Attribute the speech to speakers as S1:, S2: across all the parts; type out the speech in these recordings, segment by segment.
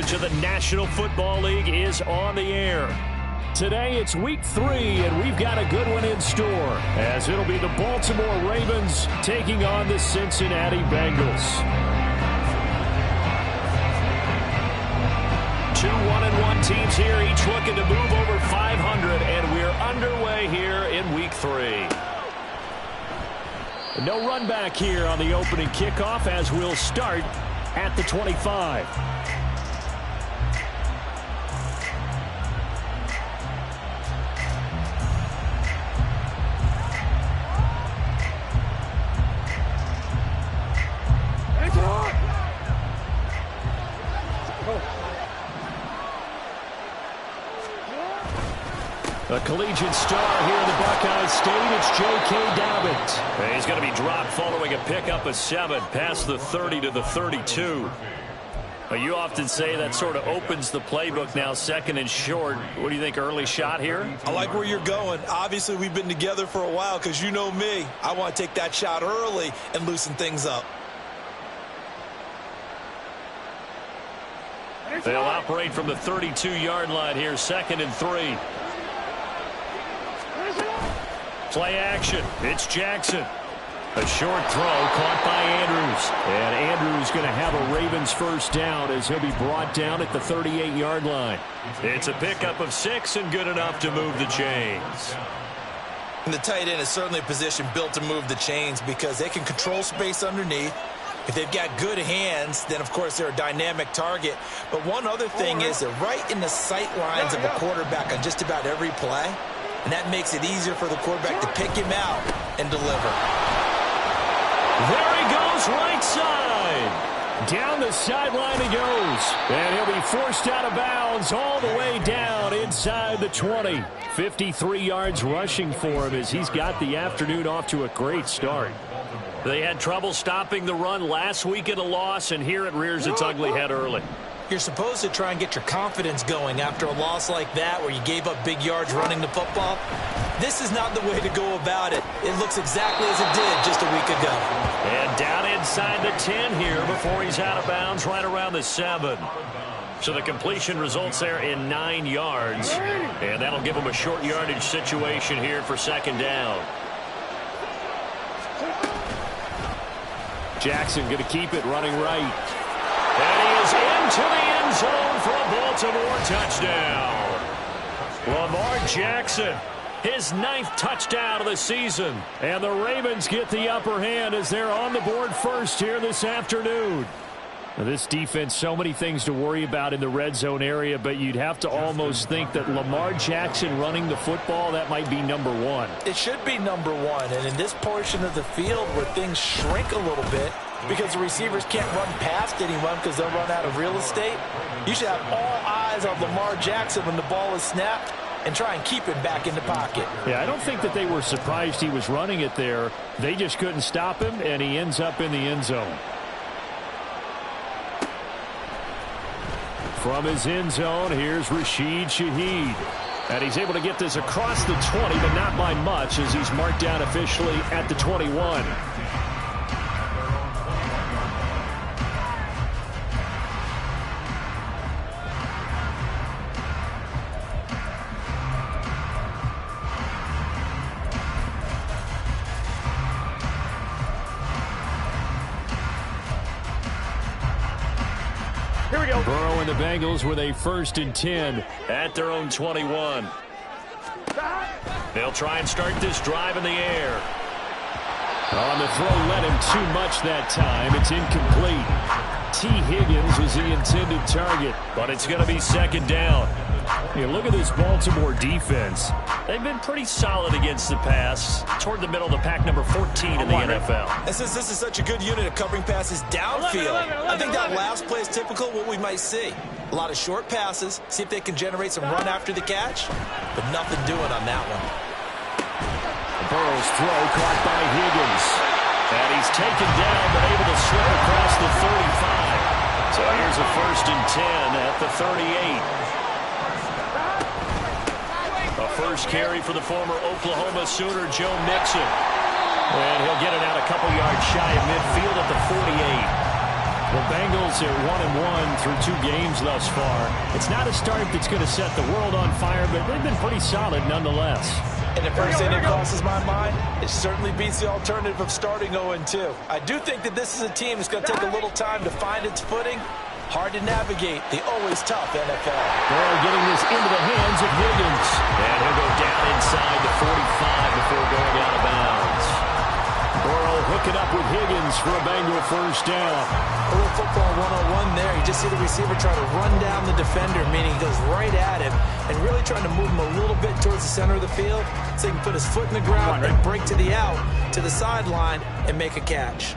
S1: to the National Football League is on the air. Today it's week 3, and we've got a good one in store, as it'll be the Baltimore Ravens taking on the Cincinnati Bengals. 2 1-1 teams here, each looking to move over 500, and we're underway here in week 3. No run back here on the opening kickoff, as we'll start at the 25. A collegiate star here in the Buckeye State, it's J.K. Dobbins. He's going to be dropped following a pickup of 7 past the 30 to the 32. You often say that sort of opens the playbook now, 2nd and short. What do you think, early shot here?
S2: I like where you're going. Obviously, we've been together for a while because you know me. I want to take that shot early and loosen things up.
S1: They'll operate from the 32-yard line here, 2nd and 3. Play action. It's Jackson. A short throw caught by Andrews. And Andrews going to have a Ravens first down as he'll be brought down at the 38-yard line. It's a pickup of 6 and good enough to move the chains.
S2: And the tight end is certainly a position built to move the chains because they can control space underneath. If they've got good hands, then, of course, they're a dynamic target. But one other thing is they're right in the sight lines of a quarterback on just about every play. And that makes it easier for the quarterback to pick him out and deliver.
S1: There he goes, right side. Down the sideline he goes. And he'll be forced out of bounds all the way down inside the 20. 53 yards rushing for him as he's got the afternoon off to a great start. They had trouble stopping the run last week in a loss, and here it rears its ugly head early.
S2: You're supposed to try and get your confidence going after a loss like that where you gave up big yards running the football. This is not the way to go about it. It looks exactly as it did just a week ago.
S1: And down inside the 10 here before he's out of bounds right around the 7. So the completion results there in 9 yards. And that'll give him a short yardage situation here for 2nd down. Jackson going to keep it running right. And he is into the end zone for a Baltimore touchdown. Lamar Jackson, his 9th touchdown of the season. And the Ravens get the upper hand as they're on the board first here this afternoon. Now, this defense, so many things to worry about in the red zone area, but you'd have to almost think that Lamar Jackson running the football, that might be number 1.
S2: It should be number 1. And in this portion of the field where things shrink a little bit, because the receivers can't run past anyone because they'll run out of real estate, you should have all eyes on Lamar Jackson when the ball is snapped and try and keep him back in the pocket.
S1: Yeah, I don't think that they were surprised he was running it there. They just couldn't stop him, and he ends up in the end zone. From his end zone, here's Rashid Shaheed. And he's able to get this across the 20, but not by much as he's marked down officially at the 21. Here we go. Burrow and the Bengals with a 1st and 10 at their own 21. They'll try and start this drive in the air. On the throw, led him too much that time. It's incomplete. T. Higgins was the intended target, but it's going to be 2nd down. You look at this Baltimore defense. They've been pretty solid against the pass. Toward the middle of the pack, number 14 in the NFL.
S2: And since this is such a good unit of covering passes downfield, I think that last play is typical of what we might see. A lot of short passes, see if they can generate some run after the catch, but nothing doing on that one.
S1: Burrow's throw caught by Higgins. And he's taken down, but able to slip across the 35. So here's a 1st and 10 at the 38. A first carry for the former Oklahoma Sooner, Joe Mixon. And he'll get it out a couple yards shy of midfield at the 48. The Bengals are 1-1 through 2 games thus far. It's not a start that's going to set the world on fire, but they've been pretty solid nonetheless.
S2: And the first thing that crosses my mind, it certainly beats the alternative of starting 0-2. I do think that this is a team that's going to take a little time to find its footing. Hard to navigate the always tough NFL.
S1: Burrow getting this into the hands of Higgins. And he'll go down inside the 45 before going out of bounds. Burrow hooking up with Higgins for a Bengal first down.
S2: A little football 101 there. You just see the receiver try to run down the defender, meaning he goes right at him and really trying to move him a little bit towards the center of the field so he can put his foot in the ground and break to the out, to the sideline, and make a catch.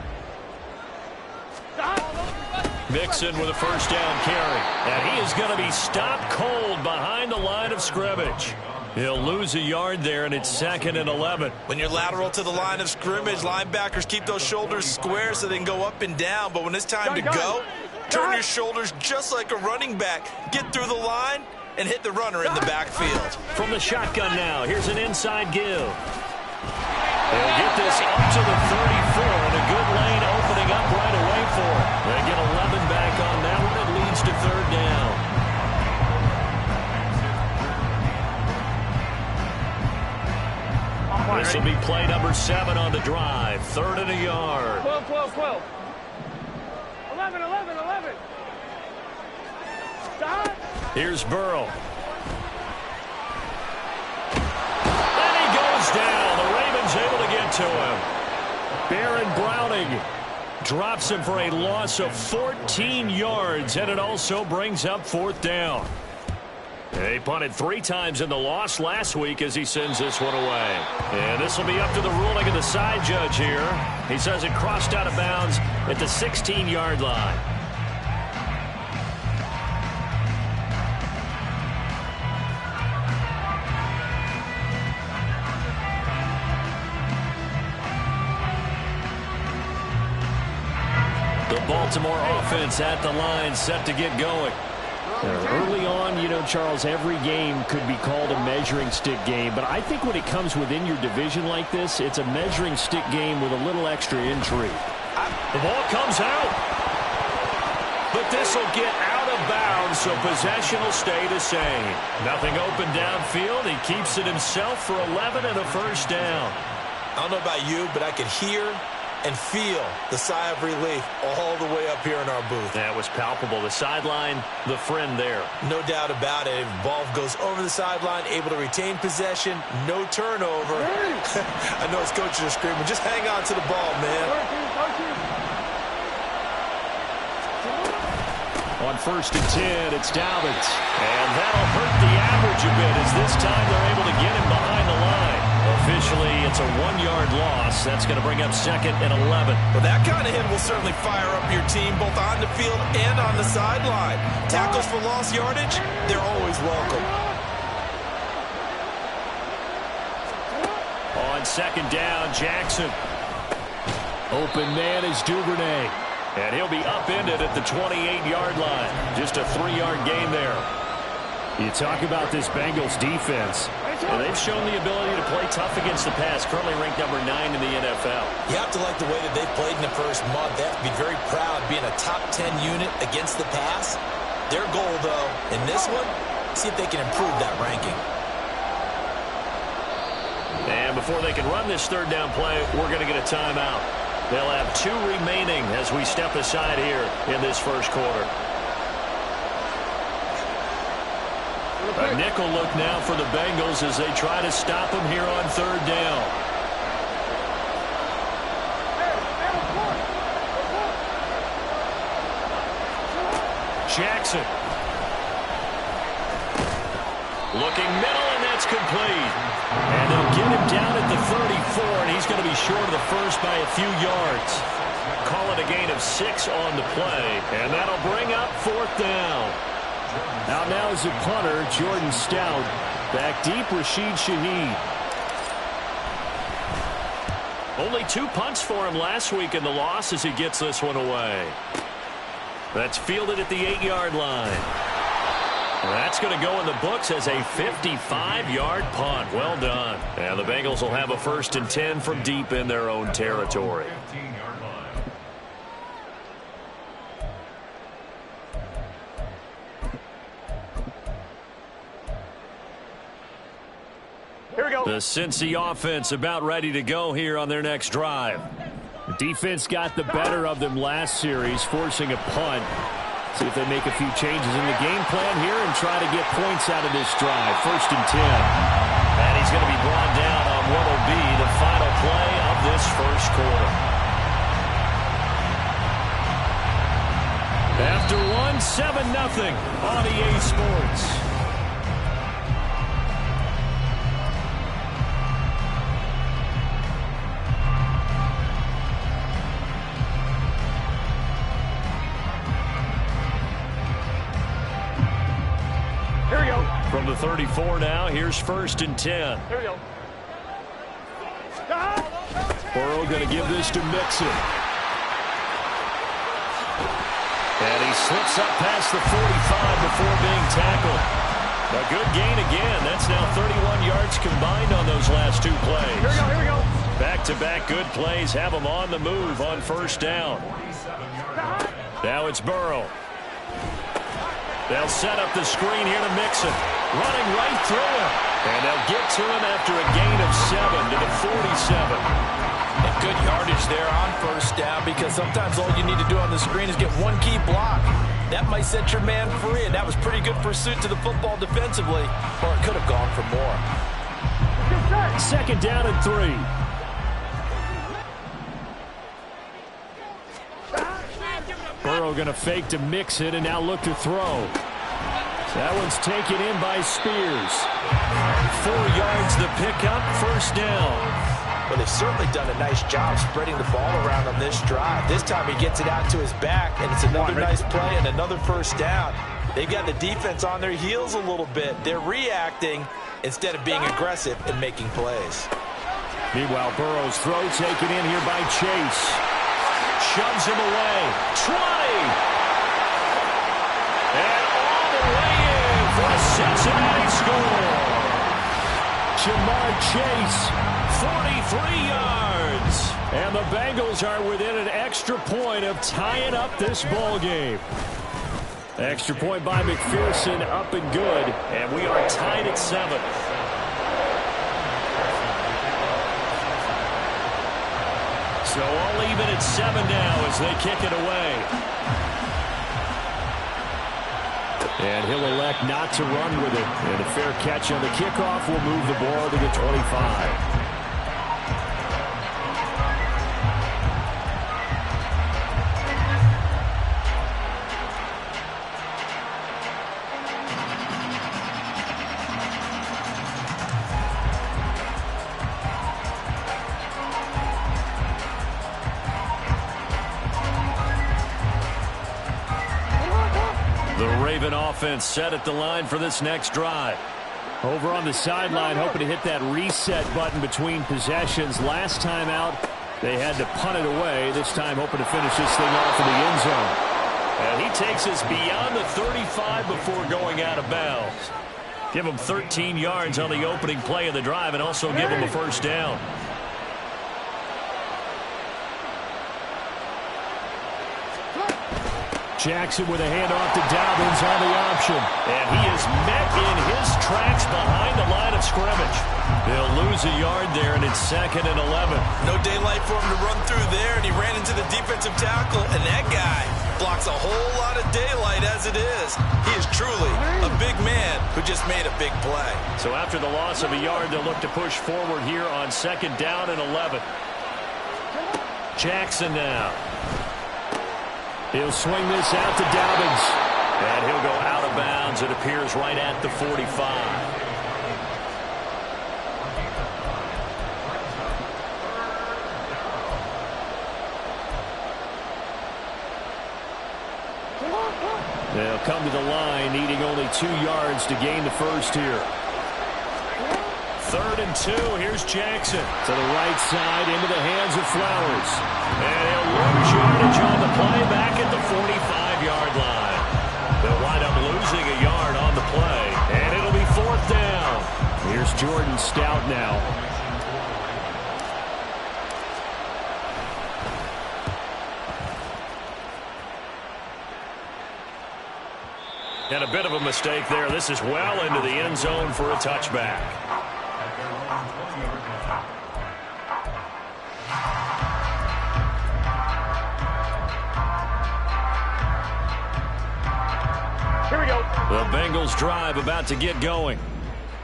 S1: Mixon with a first down carry. And he is going to be stopped cold behind the line of scrimmage. He'll lose a yard there, and it's 2nd and 11.
S2: When you're lateral to the line of scrimmage, linebackers keep those shoulders square so they can go up and down. But when it's time to go, turn your shoulders just like a running back. Get through the line and hit the runner in the backfield.
S1: From the shotgun now, here's an inside give. They'll get this up to the 34, and a good lane opening up right away for it. They get 11 back on that one. It leads to 3rd down. This will be play number 7 on the drive. 3rd and a yard.
S3: 12, 12, 12. 11, 11, 11. Stop.
S1: Here's Burrow. And he goes down. The Ravens able to get to him. Baron Browning drops him for a loss of 14 yards, and it also brings up 4th down. He punted 3 times in the loss last week as he sends this one away. And this will be up to the ruling of the side judge here. He says it crossed out of bounds at the 16-yard line. The Baltimore offense at the line, set to get going. Early on, you know, Charles, every game could be called a measuring stick game. But I think when it comes within your division like this, it's a measuring stick game with a little extra intrigue. The ball comes out. But this will get out of bounds, so possession will stay the same. Nothing open downfield. He keeps it himself for 11 and a first down.
S2: I don't know about you, but I could hear and feel the sigh of relief all the way up here in our booth.
S1: That was palpable. The sideline, the friend there.
S2: No doubt about it. Ball goes over the sideline, able to retain possession, no turnover. I know his coaches are screaming, just hang on to the ball, man.
S1: On 1st and 10, it's Dobbins. And that'll hurt the average a bit as this time they're able to get him behind the line. Officially, it's a 1-yard loss. That's going to bring up 2nd and 11.
S2: Well, that kind of hit will certainly fire up your team both on the field and on the sideline. Tackles for lost yardage, they're always welcome.
S1: On 2nd down, Jackson. Open man is Duvernay. And he'll be upended at the 28-yard line. Just a 3-yard gain there. You talk about this Bengals defense. And they've shown the ability to play tough against the pass, currently ranked number 9 in the NFL.
S2: You have to like the way that they've played in the first month. They have to be very proud being a top 10 unit against the pass. Their goal, though, in this one, see if they can improve that ranking.
S1: And before they can run this 3rd down play, we're going to get a timeout. They'll have 2 remaining as we step aside here in this first quarter. A nickel look now for the Bengals as they try to stop him here on 3rd down. Jackson. Looking middle, and that's complete. And they'll get him down at the 34, and he's going to be short of the first by a few yards. Call it a gain of 6 on the play, and that'll bring up 4th down. Out now is the punter, Jordan Stout. Back deep, Rashid Shaheed. Only 2 punts for him last week in the loss as he gets this one away. That's fielded at the 8-yard line. That's going to go in the books as a 55-yard punt. Well done. And the Bengals will have a 1st and 10 from deep in their own territory.
S3: Here we go.
S1: The Cincy offense about ready to go here on their next drive. The defense got the better of them last series, forcing a punt. See if they make a few changes in the game plan here and try to get points out of this drive. 1st and 10. And he's going to be brought down on what will be the final play of this first quarter. After one, 7-0 on EA Sports. From the 34 now, here's 1st and 10.
S3: Here we go.
S1: Burrow going to give this to Mixon. And he slips up past the 45 before being tackled. A good gain again. That's now 31 yards combined on those last 2 plays.
S3: Here we go, here we go.
S1: Back-to-back good plays have him on the move on 1st down. Now it's Burrow. They'll set up the screen here to Mixon. Running right through him. And they'll get to him after a gain of 7 to the 47.
S2: And good yardage there on 1st down, because sometimes all you need to do on the screen is get one key block. That might set your man free, and that was pretty good pursuit to the football defensively, or it could have gone for more.
S1: 2nd down and 3. Burrow going to fake to Mixon and now look to throw. That one's taken in by Spears. 4 yards the pickup, 1st down.
S2: Well, they've certainly done a nice job spreading the ball around on this drive. This time he gets it out to his back, and it's another nice play and another 1st down. They've got the defense on their heels a little bit. They're reacting instead of being aggressive and making plays.
S1: Meanwhile, Burrow's throw taken in here by Chase. Shoves him away. 20. And all the way in for a Cincinnati score. Jamar Chase, 43 yards. And the Bengals are within an extra point of tying up this ball game. Extra point by McPherson, up and good. And we are tied at 7. So all even at 7 now as they kick it away. And he'll elect not to run with it. And a fair catch on the kickoff will move the ball to the 25. Offense set at the line for this next drive. Over on the sideline, hoping to hit that reset button between possessions. Last time out, they had to punt it away. This time, hoping to finish this thing off in the end zone. And he takes us beyond the 35 before going out of bounds. Give him 13 yards on the opening play of the drive and also give him a 1st down. Jackson with a handoff to Dobbins on the option. And he is met in his tracks behind the line of scrimmage. They'll lose a yard there, and it's 2nd and 11.
S2: No daylight for him to run through there, and he ran into the defensive tackle, and that guy blocks a whole lot of daylight as it is. He is truly a big man who just made a big play.
S1: So after the loss of a yard, they'll look to push forward here on 2nd down and 11. Jackson now. He'll swing this out to Dobbins. And he'll go out of bounds, it appears, right at the 45. They'll come to the line, needing only 2 yards to gain the 1st here. 3rd and 2. Here's Jackson to the right side into the hands of Flowers. And he'll lose yardage on the play back at the 45-yard line. They'll wind up losing a yard on the play. And it'll be 4th down. Here's Jordan Stout now. And a bit of a mistake there. This is well into the end zone for a touchback.
S3: Here we go.
S1: The Bengals drive about to get going.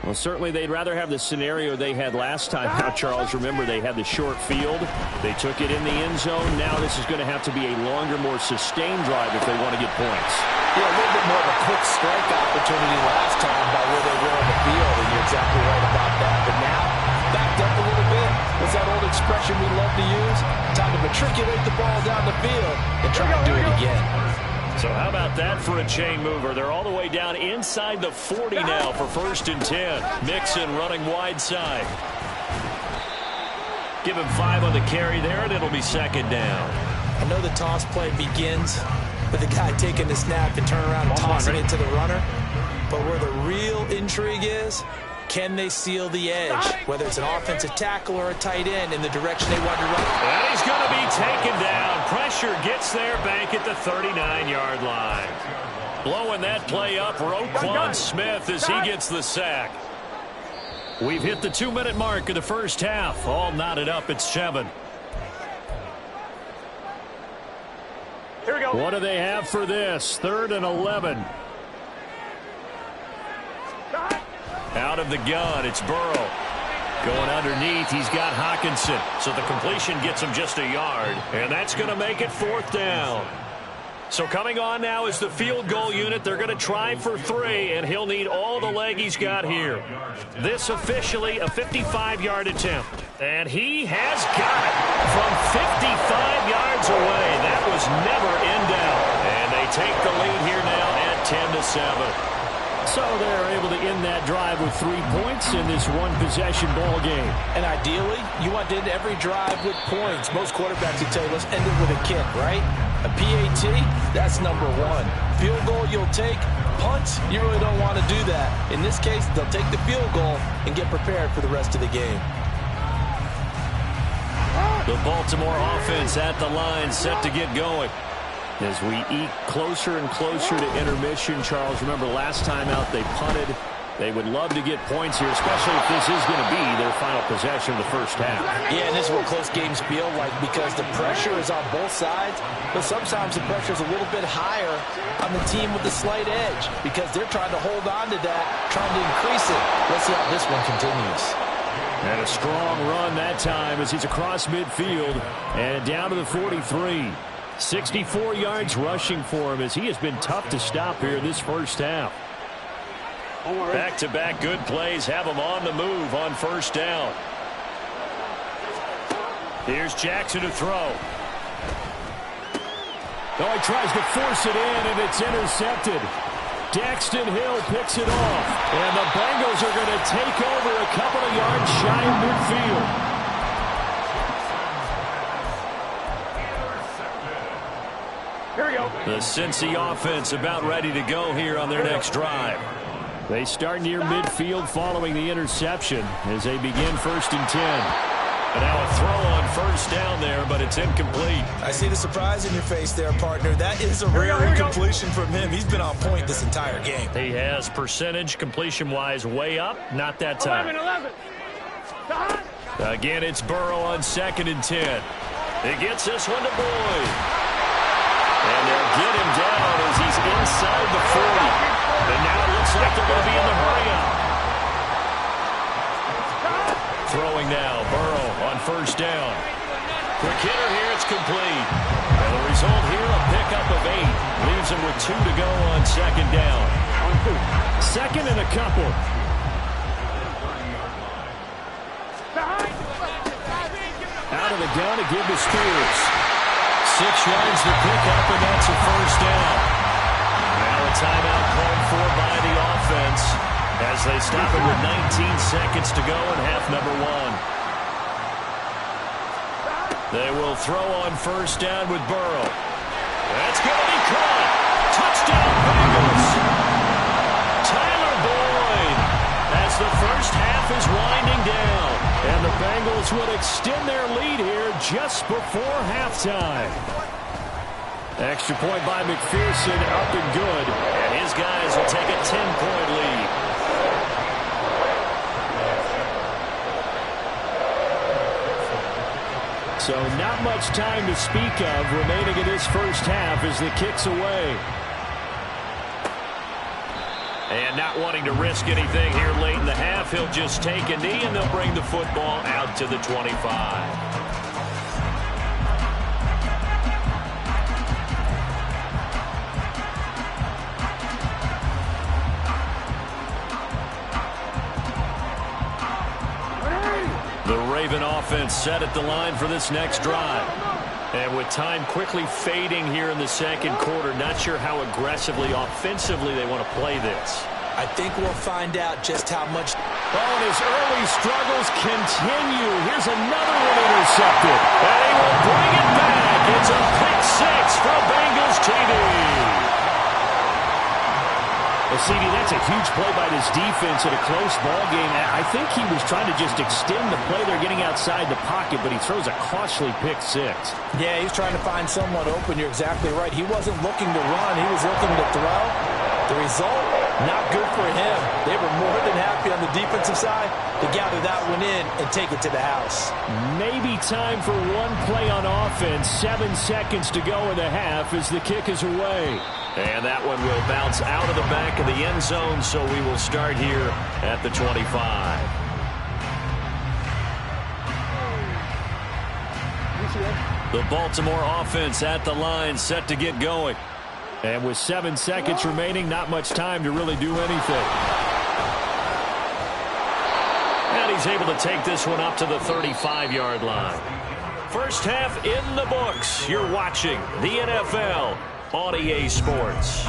S1: Well, certainly they'd rather have the scenario they had last time out, Charles. Remember, they had the short field. They took it in the end zone. Now this is going to have to be a longer, more sustained drive if they want to get points.
S2: Yeah, a little bit more of a quick strike opportunity last time by where they were on the field, and you're exactly right about that. But now, backed up a little bit. What's that old expression we love to use? Time to matriculate the ball down the field and try to do it again.
S1: So how about that for a chain mover? They're all the way down inside the 40 now for 1st and 10. Mixon running wide side. Give him 5 on the carry there, and it'll be 2nd down.
S2: I know the toss play begins with the guy taking the snap and turn around and tossing it to the runner. But where the real intrigue is, can they seal the edge, whether it's an offensive tackle or a tight end in the direction they want to run?
S1: And he's going to be taken down. Pressure gets there, back at the 39-yard line. Blowing that play up, Roquan Smith as he gets the sack. We've hit the 2-minute mark of the first half. All knotted up at 7.
S3: Here we go.
S1: What do they have for this? 3rd and 11. Out of the gun, it's Burrow. Going underneath, he's got Hockenson. So the completion gets him just a yard. And that's going to make it 4th down. So coming on now is the field goal unit. They're going to try for 3, and he'll need all the leg he's got here. This officially a 55-yard attempt. And he has got it from 55 yards away. That was never in doubt. And they take the lead here now at 10-7. So they're able to end that drive with 3 points in this one-possession ball game.
S2: And ideally, you want to end every drive with points. Most quarterbacks would tell you, let's end it with a kick, right? A PAT, that's number 1. Field goal you'll take. Punts, you really don't want to do that. In this case, they'll take the field goal and get prepared for the rest of the game.
S1: The Baltimore offense at the line, set to get going. As we eke closer and closer to intermission, Charles, remember last time out they punted. They would love to get points here, especially if this is going to be their final possession of the first half.
S2: Yeah, and this is what close games feel like because the pressure is on both sides, but sometimes the pressure is a little bit higher on the team with the slight edge because they're trying to hold on to that, trying to increase it. Let's see how this one continues.
S1: And a strong run that time as he's across midfield and down to the 43. 64 yards rushing for him as he has been tough to stop here in this first half. Back-to-back good plays have him on the move on 1st down. Here's Jackson to throw. Oh, he tries to force it in, and it's intercepted. Daxton Hill picks it off, and the Bengals are going to take over a couple of yards shy of midfield.
S3: Here we go.
S1: The Cincy offense about ready to go here on their next drive. They start near midfield following the interception as they begin 1st and 10. And now a throw on 1st down there, but it's incomplete.
S2: I see the surprise in your face there, partner. That is a rare incompletion from him. He's been on point this entire game.
S1: He has percentage completion-wise way up, not that time.
S3: 11.
S1: Again, it's Burrow on 2nd and 10. He gets this one to Boyd. And they'll get him down as he's inside the 40. And now it looks like they're going to be in the hurry-up. Throwing now, Burrow on 1st down. Quick hitter here, it's complete. And the result here, a pickup of 8. Leaves him with 2 to go on 2nd down. 2nd and a couple. Out of the gun to give to Spears. 6 yards to pick up, and that's a 1st down. Now a timeout called for by the offense as they stop it with 19 seconds to go in half number 1. They will throw on 1st down with Burrow. That's going to be caught. Touchdown, Bengals. Tyler Boyd as the first half is winding down. And the Bengals will extend their lead here just before halftime. Extra point by McPherson, up and good. And his guys will take a 10-point lead. So not much time to speak of remaining in this first half as the kick's away. And not wanting to risk anything here late in the half, he'll just take a knee, and they'll bring the football out to the 25. The Raven offense set at the line for this next drive. And with time quickly fading here in the second quarter, not sure how aggressively, offensively they want to play this.
S2: I think we'll find out just how much.
S1: Oh, and his early struggles continue. Here's another one intercepted. And he will bring it back. It's a pick six for Bengals TD. Well, CD, that's a huge play by this defense in a close ball game. I think he was trying to just extend the play. They're getting outside the pocket, but he throws a costly pick six.
S2: Yeah, he's trying to find someone open. You're exactly right. He wasn't looking to run. He was looking to throw. The result, not good for him. They were more than happy on the defensive side to gather that one in and take it to the house.
S1: Maybe time for one play on offense. 7 seconds to go in the half as the kick is away. And that one will bounce out of the back of the end zone, so we will start here at the 25. The Baltimore offense at the line, set to get going. And with 7 seconds remaining, not much time to really do anything. And he's able to take this one up to the 35-yard line. First half in the books. You're watching the NFL on EA Sports.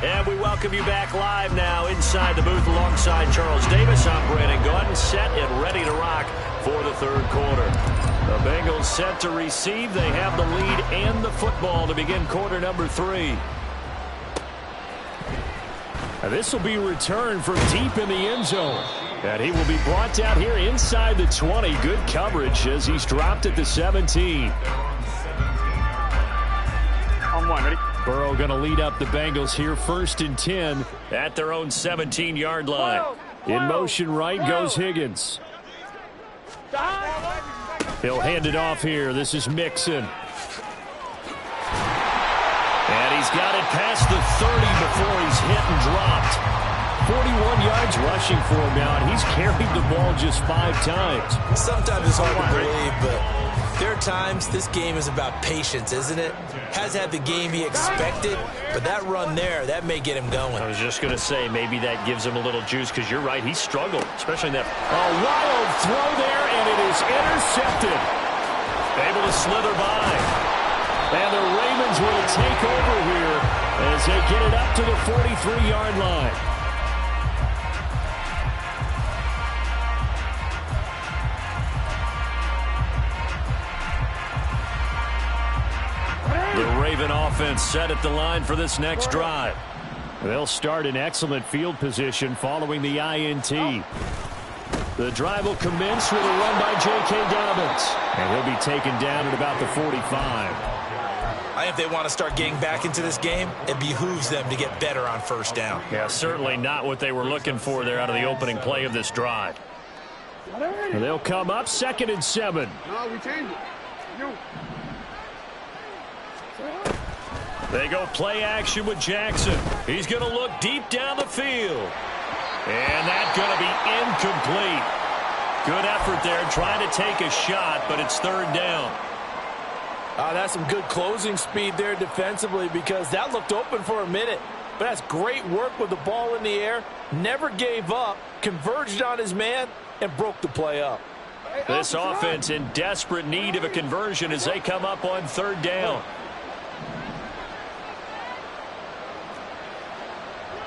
S1: And we welcome you back live now inside the booth alongside Charles Davis. I'm Brandon Gaudin, set and ready to rock for the third quarter. The Bengals set to receive. They have the lead and the football to begin quarter number 3. Now this will be returned from deep in the end zone. And he will be brought down here inside the 20. Good coverage as he's dropped at the 17.
S3: On one, ready?
S1: Burrow going to lead up the Bengals here, 1st and 10 at their own 17-yard line. In motion right goes Higgins. He'll hand it off here. This is Mixon. And he's got it past the 30 before he's hit and dropped. 41 yards rushing for him now, and he's carried the ball just 5 times.
S2: Sometimes it's hard to believe, but there are times this game is about patience, isn't it? Has had the game he expected, but that run there, that may get him going.
S1: I was just going to say, maybe that gives him a little juice, because you're right, he struggled, especially in that wild throw there, and it is intercepted. Able to slither by. And the Ravens will take over here as they get it up to the 43-yard line. The Raven offense set at the line for this next drive. They'll start in excellent field position following the INT. The drive will commence with a run by J.K. Dobbins. And he'll be taken down at about the 45.
S2: If they want to start getting back into this game, it behooves them to get better on first down.
S1: Yeah, certainly not what they were looking for there out of the opening play of this drive. They'll come up 2nd and 7.
S3: No, we changed it. You.
S1: They go play action with Jackson. He's going to look deep down the field. And that's going to be incomplete. Good effort there trying to take a shot, but it's 3rd down.
S2: That's some good closing speed there defensively, because that looked open for a minute. But that's great work with the ball in the air. Never gave up, converged on his man, and broke the play up.
S1: This offense in desperate need of a conversion as they come up on 3rd down.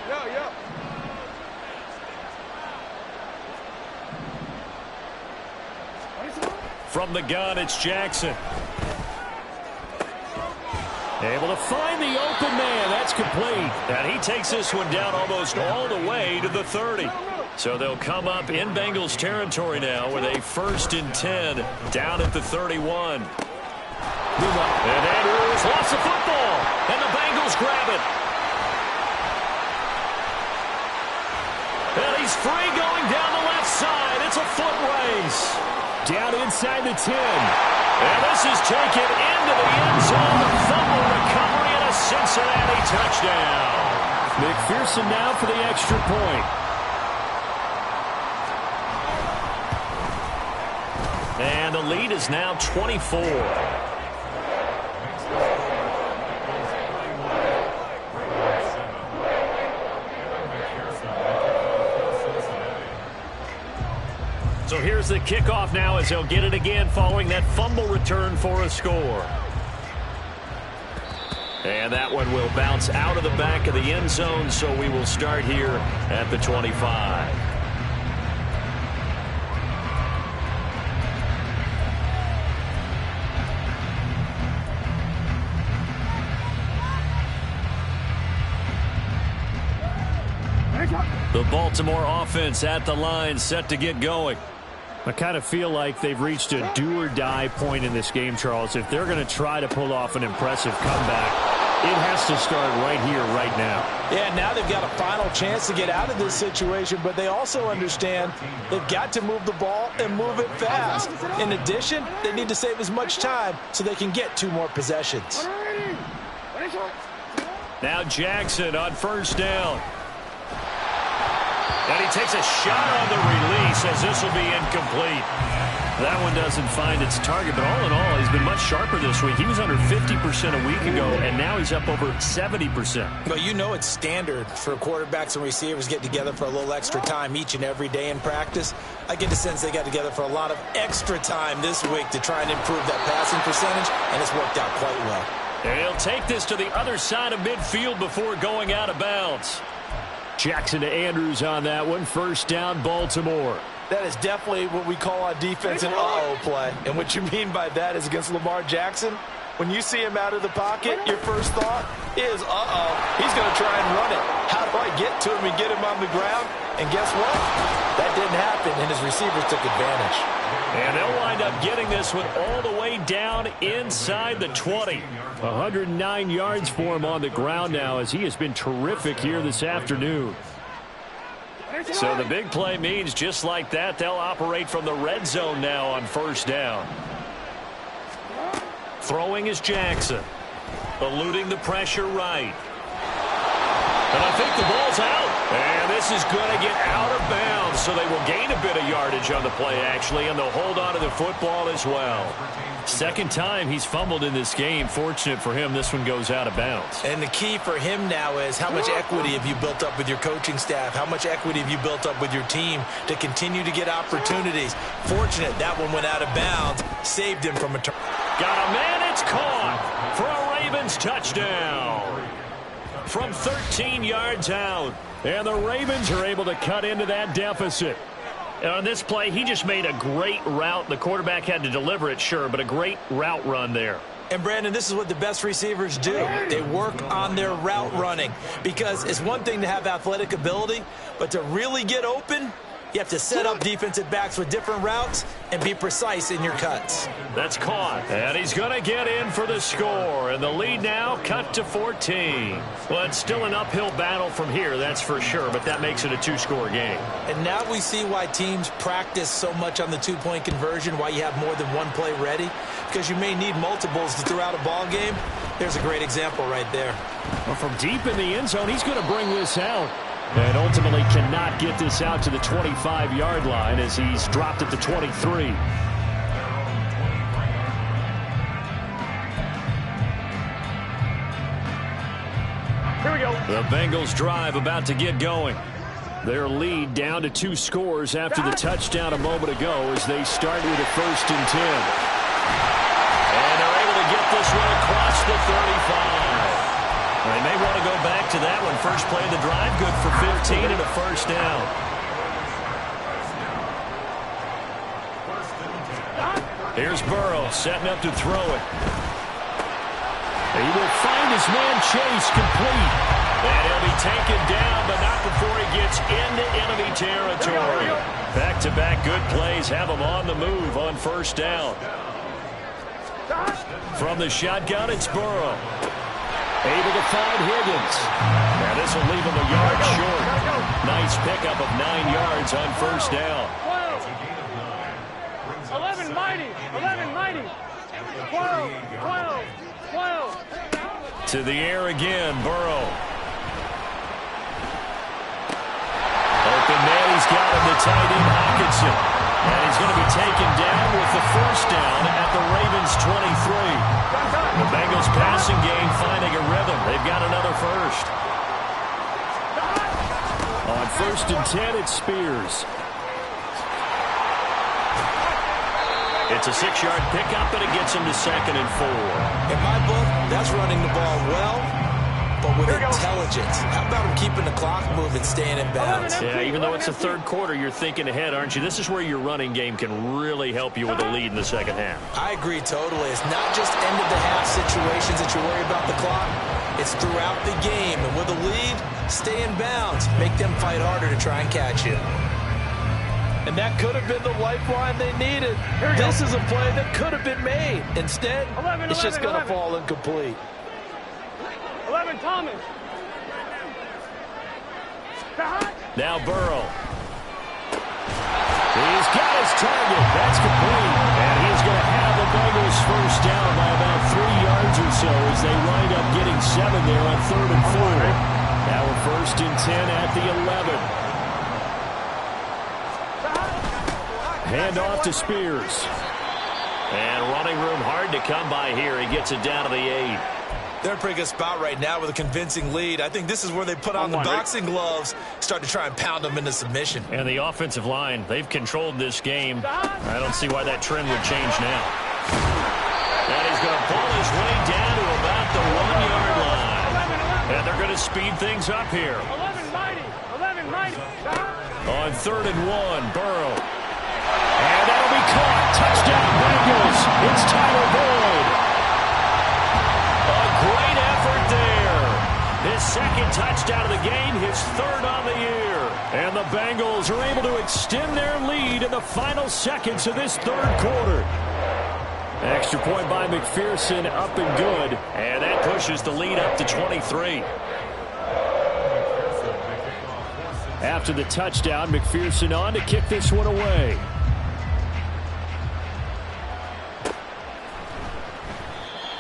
S3: Yo.
S1: From the gun, it's Jackson. Able to find the open man. That's complete. And he takes this one down almost all the way to the 30. So they'll come up in Bengals territory now with a 1st and 10 down at the 31. And Andrews lost the football. And the Bengals grab it. And he's free going down the left side. It's a foot race. Down inside the 10. And this is taken into the end zone. Wilson now for the extra point. And the lead is now 24. So here's the kickoff now as they'll get it again following that fumble return for a score. And that one will bounce out of the back of the end zone, so we will start here at the 25. The Baltimore offense at the line, set to get going. I kind of feel like they've reached a do-or-die point in this game, Charles. If they're going to try to pull off an impressive comeback, it has to start right here, right now.
S2: Yeah, now they've got a final chance to get out of this situation, but they also understand they've got to move the ball and move it fast. In addition, they need to save as much time so they can get 2 more possessions.
S1: Now Jackson on first down. And he takes a shot on the release as this will be incomplete. That one doesn't find its target, but all in all, he's been much sharper this week. He was under 50% a week ago, and now he's up over 70%.
S2: But you know it's standard for quarterbacks and receivers get together for a little extra time each and every day in practice. I get the sense they got together for a lot of extra time this week to try and improve that passing percentage, and it's worked out quite well.
S1: And he'll take this to the other side of midfield before going out of bounds. Jackson to Andrews on that one. First down, Baltimore.
S2: That is definitely what we call on defense an uh-oh play. And what you mean by that is against Lamar Jackson, when you see him out of the pocket, your first thought is, uh-oh, he's going to try and run it. How do I get to him and get him on the ground? And guess what? That didn't happen, and his receivers took advantage.
S1: And they'll wind up getting this one all the way down inside the 20. 109 yards for him on the ground now as he has been terrific here this afternoon. So the big play means just like that, they'll operate from the red zone now on first down. Throwing is Jackson. Eluding the pressure right. And I think the ball's out. And this is going to get out of bounds, so they will gain a bit of yardage on the play, actually, and they'll hold on to the football as well. Second time he's fumbled in this game. Fortunate for him, this one goes out of bounds.
S2: And the key for him now is how much equity have you built up with your coaching staff? How much equity have you built up with your team to continue to get opportunities? Fortunate that one went out of bounds, saved him from a turn.
S1: Got a man, it's caught for a Ravens touchdown. From 13 yards out. And the Ravens are able to cut into that deficit. And on this play, he just made a great route. The quarterback had to deliver it, sure, but a great route run there.
S2: And, Brandon, this is what the best receivers do. They work on their route running. Because it's one thing to have athletic ability, but to really get open, you have to set up defensive backs with different routes and be precise in your cuts.
S1: That's caught. And he's going to get in for the score. And the lead now cut to 14. Well, it's still an uphill battle from here, that's for sure, but that makes it a 2-score game.
S2: And now we see why teams practice so much on the 2-point conversion, why you have more than one play ready, because you may need multiples to throw out a ball game. There's a great example right there.
S1: Well, from deep in the end zone, he's going to bring this out. And ultimately cannot get this out to the 25-yard line as he's dropped at the 23.
S3: Here we go.
S1: The Bengals drive about to get going. Their lead down to 2 scores after the touchdown a moment ago as they start with a 1st and 10. And they're able to get this one across the 35. They may want to go back to that one. First play of the drive, good for 15 and a 1st down. Here's Burrow setting up to throw it. He will find his man Chase complete. And he'll be taken down, but not before he gets into enemy territory. Back-to-back good plays have him on the move on 1st down. From the shotgun, it's Burrow. Able to find Higgins. Now this will leave him a yard short. Nice pickup of 9 yards on 1st down.
S3: 11 mighty. 11 mighty. 12. 12. 12.
S1: To the air again, Burrow. got him, the tight end, Hockenson. And he's going to be taken down with the first down at the Ravens' 23. The Bengals passing game finding a rhythm. They've got another first. On 1st and 10, it's Spears. It's a 6-yard pickup, and it gets him to 2nd and 4.
S2: In my book, that's running the ball well, but with intelligence. How about him keeping the clock moving, staying in bounds?
S1: Yeah, even though it's the third quarter, you're thinking ahead, aren't you? This is where your running game can really help you with a lead in the second half.
S2: I agree totally. It's not just end-of-the-half situations that you worry about the clock. It's throughout the game. And with a lead, stay in bounds. Make them fight harder to try and catch you. And that could have been the lifeline they needed. This is a play that could have been made. Instead, it's just going to fall incomplete.
S3: 11, Thomas.
S1: Now Burrow. He's got his target. That's complete. And he's going to have the Bengals first down by about 3 yards or so as they wind up getting 7 there on 3rd and 4. Now we're 1st and 10 at the 11. Hand off to Spears. And running room hard to come by here. He gets it down to the 8.
S2: They're in a pretty good spot right now with a convincing lead. I think this is where they put on the boxing gloves, start to try and pound them into submission.
S1: And the offensive line, they've controlled this game. I don't see why that trend would change now. And he's going to pull his way down to about the 1-yard line. And they're going to speed things up here.
S3: 11, mighty.
S1: On 3rd and 1, Burrow. And that'll be caught. Touchdown, Bengals. It's Tyler Boyd. A great effort there. His 2nd touchdown of the game, his 3rd on the year. And the Bengals are able to extend their lead in the final seconds of this 3rd quarter. Extra point by McPherson, up and good. And that pushes the lead up to 23. After the touchdown, McPherson on to kick this one away.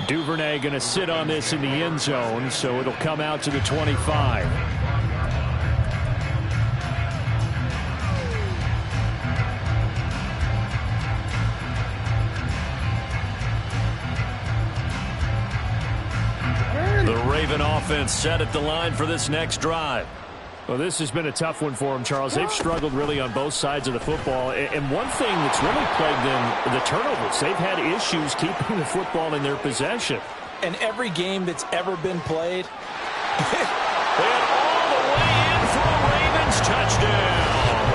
S1: Duvernay going to sit on this in the end zone, so it'll come out to the 25. The Raven offense set at the line for this next drive. Well, this has been a tough one for them, Charles. They've struggled really on both sides of the football. And one thing that's really plagued them, the turnovers. They've had issues keeping the football in their possession.
S2: And every game that's ever been played.
S1: And all the way in for a Ravens touchdown.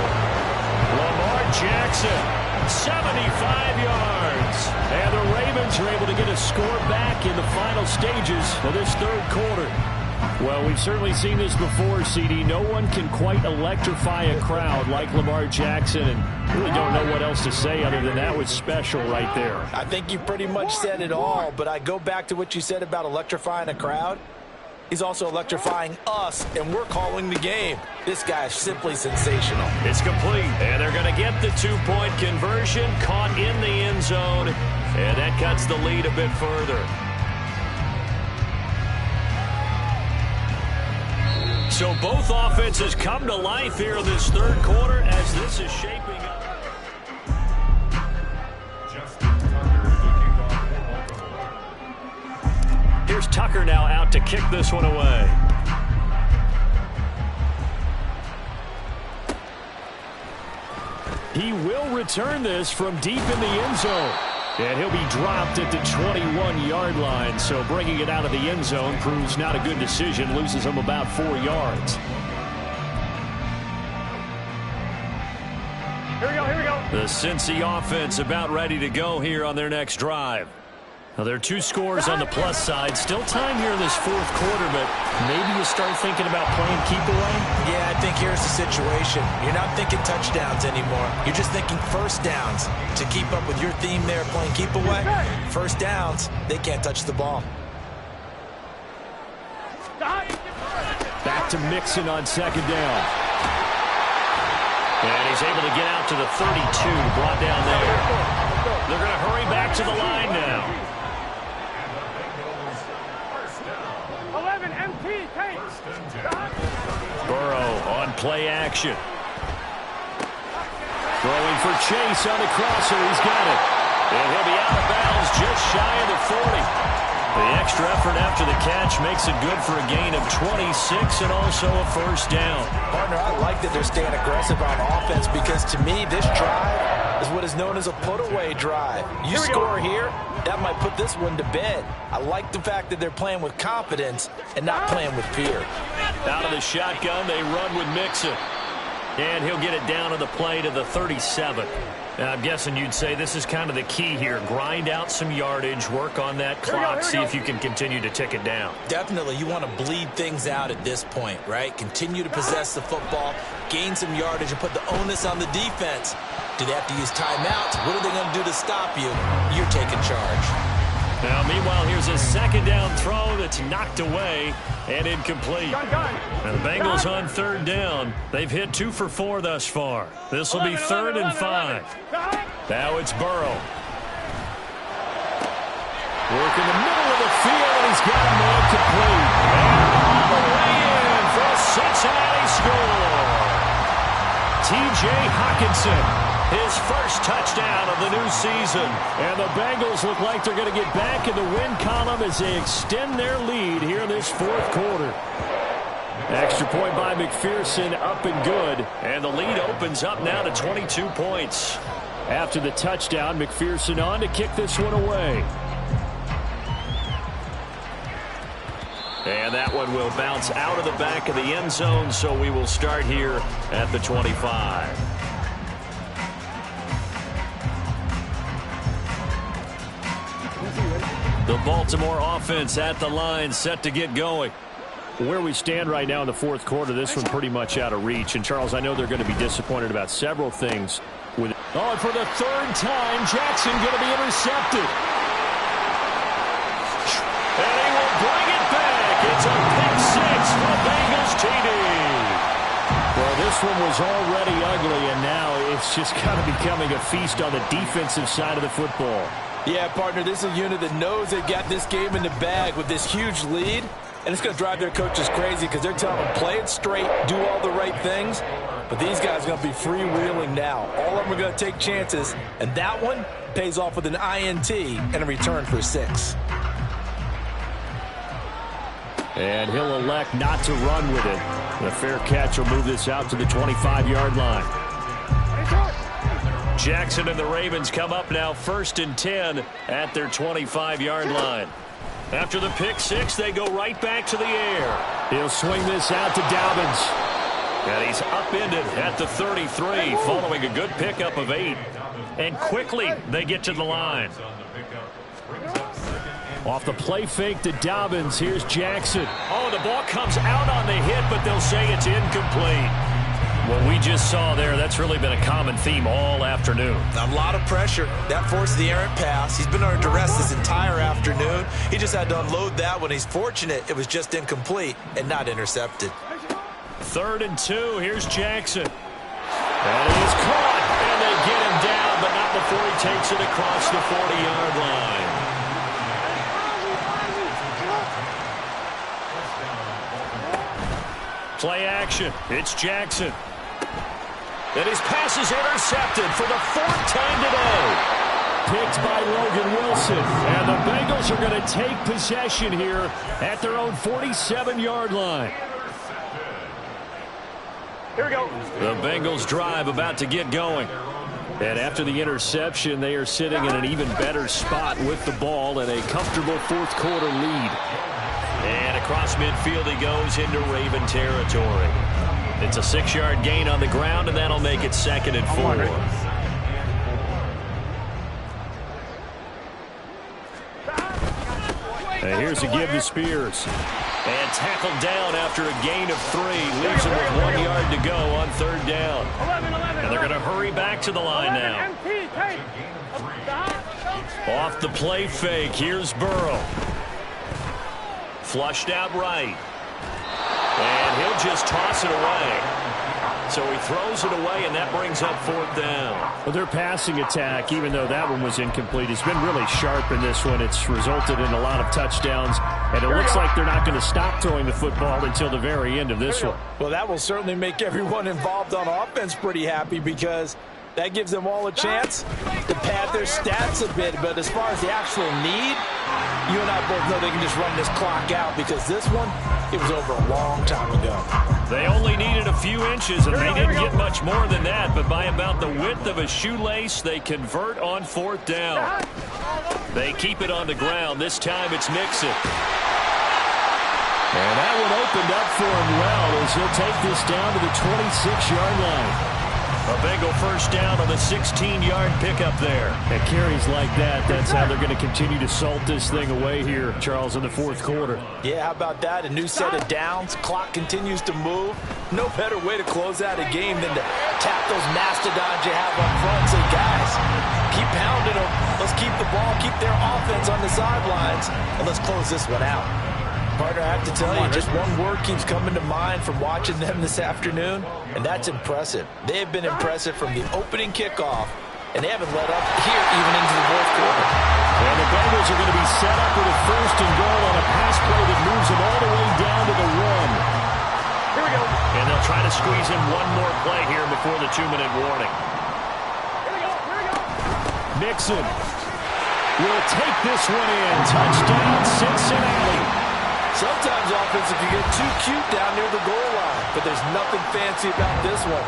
S1: Lamar Jackson, 75 yards. And the Ravens are able to get a score back in the final stages of this 3rd quarter. Well, we've certainly seen this before, CD. No one can quite electrify a crowd like Lamar Jackson, and really don't know what else to say other than that was special right there.
S2: I think you pretty much said it all, but I go back to what you said about electrifying a crowd. He's also electrifying us, and we're calling the game. This guy is simply sensational.
S1: It's complete, and they're going to get the 2-point conversion, caught in the end zone, and that cuts the lead a bit further. So both offenses come to life here in this 3rd quarter as this is shaping up. Here's Tucker now out to kick this one away. He will return this from deep in the end zone. And he'll be dropped at the 21-yard line, so bringing it out of the end zone proves not a good decision, loses him about 4 yards.
S3: Here we go.
S1: The Cincy offense about ready to go here on their next drive. Now, there are 2 scores on the plus side. Still time here in this 4th quarter, but maybe you start thinking about playing keep away?
S2: Yeah, I think here's the situation. You're not thinking touchdowns anymore. You're just thinking first downs. To keep up with your theme there, playing keep away, first downs, they can't touch the ball.
S1: Back to Mixon on 2nd down. And he's able to get out to the 32, brought down there. They're going to hurry back to the line now.
S3: 11, MT, take.
S1: Burrow on play action. Throwing for Chase on the crosser. He's got it. And he'll be out of bounds just shy of the 40. The extra effort after the catch makes it good for a gain of 26 and also a first down.
S2: Partner, I like that they're staying aggressive on offense because to me this drive is what is known as a put-away drive. You score here, that might put this one to bed. I like the fact that they're playing with confidence and not playing with fear.
S1: Out of the shotgun, they run with Mixon. And he'll get it down to the play to the 37. Now, I'm guessing you'd say this is kind of the key here. Grind out some yardage, work on that clock, see if you can continue to tick it down.
S2: Definitely. You want to bleed things out at this point, right? Continue to possess the football, gain some yardage, and put the onus on the defense. Do they have to use timeouts? What are they going to do to stop you? You're taking charge.
S1: Now, meanwhile, here's a second down throw that's knocked away and incomplete. Now, the Bengals on third down. They've hit 2 for 4 thus far. This will be 3rd and 5. Now it's Burrow. Work in the middle of the field, and he's got him incomplete. And all the way in for a Cincinnati score. T.J. Hockenson. His first touchdown of the new season. And the Bengals look like they're going to get back in the win column as they extend their lead here in this 4th quarter. Extra point by McPherson, up and good. And the lead opens up now to 22 points. After the touchdown, McPherson on to kick this one away. And that one will bounce out of the back of the end zone, so we will start here at the 25. The Baltimore offense at the line, set to get going. Where we stand right now in the 4th quarter, this one pretty much out of reach. And, Charles, I know they're going to be disappointed about several things. And for the 3rd time, Jackson going to be intercepted. And he will bring it back. It's a pick 6 for the Bengals TD. Well, this one was already ugly, and now it's just kind of becoming a feast on the defensive side of the football.
S2: Yeah, partner, this is a unit that knows they got this game in the bag with this huge lead, and it's going to drive their coaches crazy because they're telling them play it straight, do all the right things, but these guys are going to be freewheeling now. All of them are going to take chances, and that one pays off with an INT and a return for 6.
S1: And he'll elect not to run with it. The fair catch will move this out to the 25-yard line. Jackson and the Ravens come up now 1st and 10 at their 25-yard line. After the pick 6, they go right back to the air. He'll swing this out to Dobbins. And he's upended at the 33 following a good pickup of 8. And quickly they get to the line. Off the play fake to Dobbins, here's Jackson. Oh, the ball comes out on the hit, but they'll say it's incomplete. What we just saw there, that's really been a common theme all afternoon.
S2: A lot of pressure. That forced the errant pass. He's been under duress this entire afternoon. He just had to unload that one. He's fortunate it was just incomplete and not intercepted.
S1: 3rd and 2. Here's Jackson. And he is caught. And they get him down, but not before he takes it across the 40-yard line. Play action. It's Jackson. And his pass is intercepted for the 4th time today. Picked by Logan Wilson. And the Bengals are going to take possession here at their own 47-yard line.
S3: Here we go.
S1: The Bengals drive about to get going. And after the interception, they are sitting in an even better spot with the ball and a comfortable 4th quarter lead. And across midfield he goes into Raven territory. It's a 6-yard gain on the ground, and that'll make it 2nd and 4. And here's a give to Spears. And tackled down after a gain of 3. Leaves him with 1 yard to go on 3rd down. And they're going to hurry back to the line now. Off the play fake, here's Burrow. Flushed out right. And he'll just toss it away. So he throws it away, and that brings up 4th down. Well, their passing attack, even though that one was incomplete, has been really sharp in this one. It's resulted in a lot of touchdowns, and it looks like they're not going to stop throwing the football until the very end of this one.
S2: Well, that will certainly make everyone involved on offense pretty happy because That gives them all a chance to pad their stats a bit. But as far as the actual need, you and I both know they can just run this clock out because this one, it was over a long time ago.
S1: They only needed a few inches, and they didn't get much more than that. But by about the width of a shoelace, they convert on 4th down. They keep it on the ground. This time it's Mixon. And that one opened up for him well as he'll take this down to the 26-yard line. A Bengal first down on the 16-yard pickup there. At carries like that, that's how they're going to continue to salt this thing away here, Charles, in the 4th quarter.
S2: Yeah, how about that? A new set of downs. Clock continues to move. No better way to close out a game than to tap those mastodons you have up front and say, guys, keep pounding them. Let's keep the ball, keep their offense on the sidelines, and let's close this one out. Partner, I have to tell you, just one word keeps coming to mind from watching them this afternoon, and that's impressive. They have been impressive from the opening kickoff, and they haven't let up here even into the 4th quarter.
S1: And the Bengals are going to be set up with a 1st and goal on a pass play that moves them all the way down to the 1.
S3: Here we go.
S1: And they'll try to squeeze in one more play here before the 2-minute warning.
S3: Here we go. Here we go.
S1: Mixon will take this one in. Touchdown, Cincinnati.
S2: Sometimes offenses can get too cute down near the goal line, but there's nothing fancy about this one.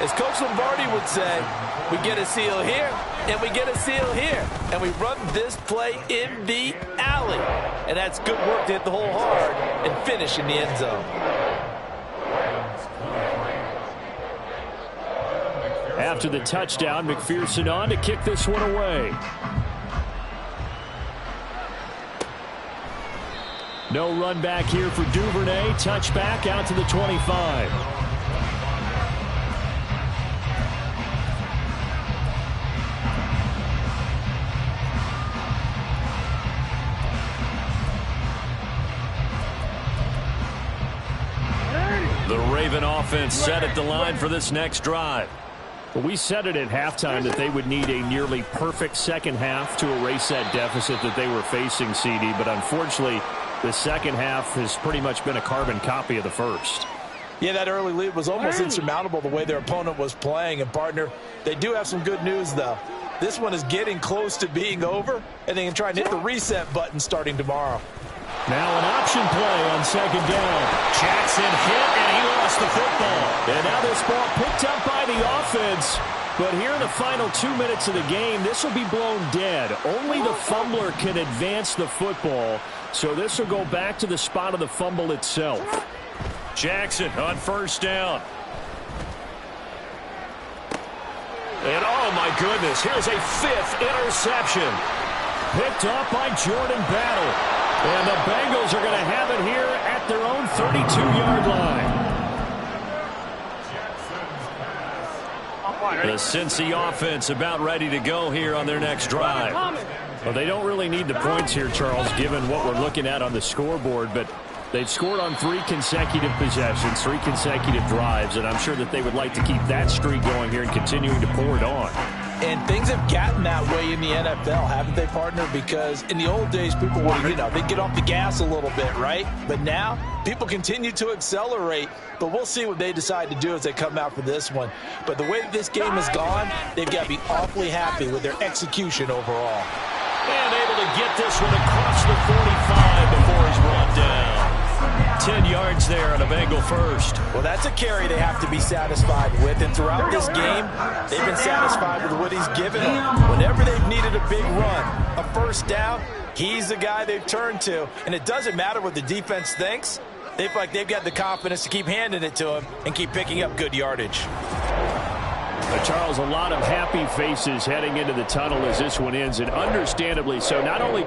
S2: As Coach Lombardi would say, we get a seal here, and we get a seal here, and we run this play in the alley. And that's good work to hit the hole hard and finish in the end zone.
S1: After the touchdown, McPherson on to kick this one away. No run back here for Duvernay. Touchback out to the 25. The Raven offense set at the line for this next drive. Well, we said it at halftime that they would need a nearly perfect second half to erase that deficit that they were facing, CD, but unfortunately, the second half has pretty much been a carbon copy of the first.
S2: Yeah, that early lead was almost insurmountable the way their opponent was playing. And, partner, they do have some good news, though. This one is getting close to being over, and they can try and hit the reset button starting tomorrow.
S1: Now an option play on 2nd down. Jackson hit, and he lost the football. And now this ball picked up by the offense. But here in the final 2 minutes of the game, this will be blown dead. Only the fumbler can advance the football. So this will go back to the spot of the fumble itself. Jackson on 1st down. And oh my goodness, here's a 5th interception. Picked up by Jordan Battle. And the Bengals are going to have it here at their own 32-yard line. The Cincy offense about ready to go here on their next drive. Well, they don't really need the points here, Charles, given what we're looking at on the scoreboard, but they've scored on 3 consecutive possessions, 3 consecutive drives, and I'm sure that they would like to keep that streak going here and continuing to pour it on.
S2: And things have gotten that way in the NFL, haven't they, partner? Because in the old days, people would, they'd get off the gas a little bit, right? But now, people continue to accelerate. But we'll see what they decide to do as they come out for this one. But the way that this game has gone, they've got to be awfully happy with their execution overall.
S1: And able to get this one across the 45 before he's brought down. 10 yards there on a Bengal first.
S2: Well, that's a carry they have to be satisfied with. And throughout this game, they've been satisfied with what he's given them. Whenever they've needed a big run, a 1st down, he's the guy they've turned to. And it doesn't matter what the defense thinks. They feel like they've got the confidence to keep handing it to him and keep picking up good yardage.
S1: Charles, a lot of happy faces heading into the tunnel as this one ends, and understandably so. Not only